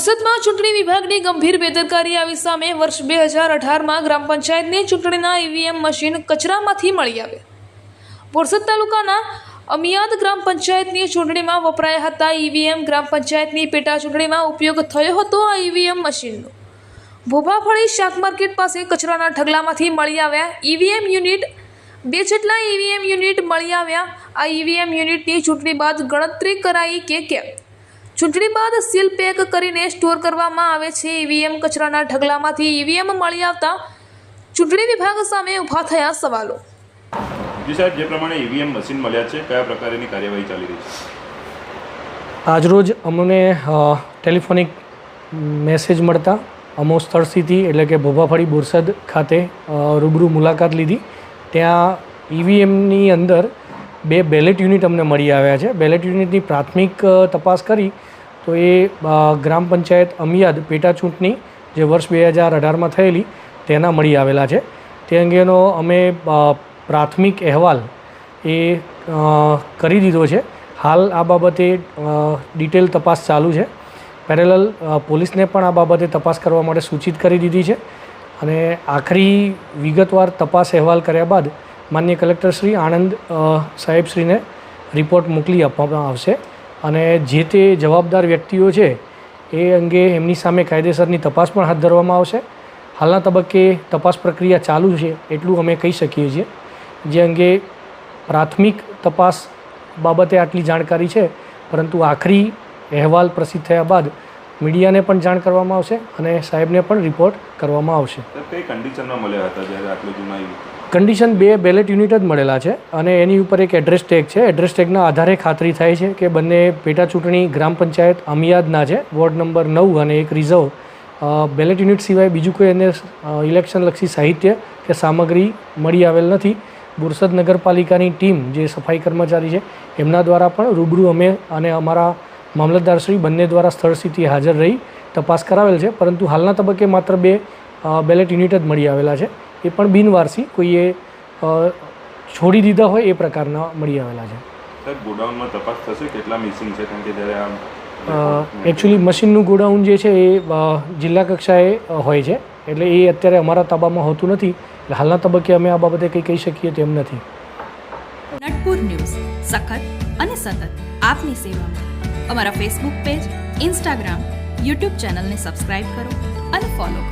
બોરસદમાં ચૂંટણી વિભાગની ગંભીર બેદરકારી આવી સામે વર્ષ 2018માં ગ્રામ પંચાયતની ચૂંટણીના ઈવીએમ મશીન કચરામાંથી મળી આવ્યા। બોરસદ તાલુકાના અમિયાદ ગ્રામ પંચાયતની ચૂંટણીમાં વપરાયા હતા ઈવીએમ ગ્રામ પંચાયતની પેટા ચૂંટણીમાં ઉપયોગ થયો હતો આ ઈવીએમ મશીનનો। ભોભાફળી શાક માર્કેટ પાસે કચરાના ઢગલામાંથી મળી આવ્યા ઈવીએમ યુનિટ 2 જેટલા ઈવીએમ યુનિટ મળી આવ્યા। આ ઈવીએમ યુનિટની ચૂંટણી બાદ ગણતરી કરાઈ કે કેમ? ચૂંટણી બાદ સીલ પેક કરીને સ્ટોર કરવામાં આવે છે। ઈવીએમ કચરાના ઢગલામાંથી ઈવીએમ મળી આવતા ચૂંટણી વિભાગ સામે ઊભા થયા સવાલો। જી સાહેબ, જે પ્રમાણે ઈવીએમ મશીન મળ્યા છે, કયા પ્રકારની કાર્યવાહી ચાલી રહી છે? આજરોજ અમને ટેલિફોનિક મેસેજ મળતા અમો સ્થળ સ્થિતિ એટલે કે ભોભાફળી બોરસદ ખાતે રૂબરૂ મુલાકાત લીધી। ત્યાં ઈવીએમની અંદર 2 બેલેટ યુનિટ અમને મળી આવ્યા છે। બેલેટ યુનિટની પ્રાથમિક તપાસ કરી તો એ ગ્રામ પંચાયત અમિયાદ પેટા ચૂંટણી જે વર્ષ 2018માં થયેલી તેના મળી આવેલા છે। તે અંગેનો અમે પ્રાથમિક અહેવાલ એ કરી દીધો છે। હાલ આ બાબતે ડિટેલ તપાસ ચાલુ છે। પેરેલલ પોલીસને પણ આ બાબતે તપાસ કરવા માટે સૂચિત કરી દીધી છે અને આખરી વિગતવાર તપાસ અહેવાલ કર્યા બાદ માનનીય કલેક્ટર શ્રી આણંદ સાહેબશ્રીને રિપોર્ટ મોકલી આપવામાં આવશે અને જે તે જવાબદાર વ્યક્તિઓ છે એ અંગે એમની સામે કાયદેસરની તપાસ પણ હાથ ધરવામાં આવશે। હાલના તબક્કે તપાસ પ્રક્રિયા ચાલુ છે એટલું અમે કહી શકીએ છીએ। જે અંગે પ્રાથમિક તપાસ બાબતે આટલી જાણકારી છે, પરંતુ આખરી અહેવાલ પ્રસિદ્ધ થયા બાદ મીડિયાને પણ જાણ કરવામાં આવશે અને સાહેબને પણ રિપોર્ટ કરવામાં આવશે। કઈ કન્ડિશનમાં મળ્યા હતા જ્યારે આટલું જૂના? કન્ડિશન 2 બેલેટ યુનિટ જ મળેલા છે અને એની ઉપર એક એડ્રેસ ટેગ છે। એડ્રેસ ટેગના આધારે ખાતરી થાય છે કે બંને પેટા ચૂંટણી ગ્રામ પંચાયત અમિયાદના છે, વોર્ડ નંબર 9 અને એક રિઝર્વ। બેલેટ યુનિટ સિવાય બીજું કોઈ એને ઇલેક્શનલક્ષી સાહિત્ય કે સામગ્રી મળી આવેલ નથી। બોરસદ નગરપાલિકાની ટીમ જે સફાઈ કર્મચારી છે એમના દ્વારા પણ રૂબરૂ અમે અને અમારા મામલતદારશ્રી બંને દ્વારા સ્થળ સ્થિતિ હાજર રહી તપાસ કરાવેલ છે, પરંતુ હાલના તબક્કે માત્ર 2 બેલેટ યુનિટ જ મળી આવેલા છે। એ પણ બિનવારસી કોઈએ છોડી દીધા હોય એ પ્રકારના મળી આવેલા છે। સાહેબ, ગોડાઉનમાં તપાસ થશે કેટલા મિસિંગ છે? કારણ કે જ્યારે એકચ્યુઅલી મશીનનું ગોડાઉન જે છે એ જિલ્લા કક્ષાએ હોય છે, એટલે એ અત્યારે અમારા તાબામાં હોતું નથી। એટલે હાલના તબક્કે અમે આ બાબતે કંઈ કહી શકીએ તેમ નથી। નટપુર ન્યૂઝ સખત અને સતત આપની સેવામાં। અમારા ફેસબુક પેજ, ઇન્સ્ટાગ્રામ, યુટ્યુબ ચેનલને સબસ્ક્રાઇબ કરો અને ફોલો કરો।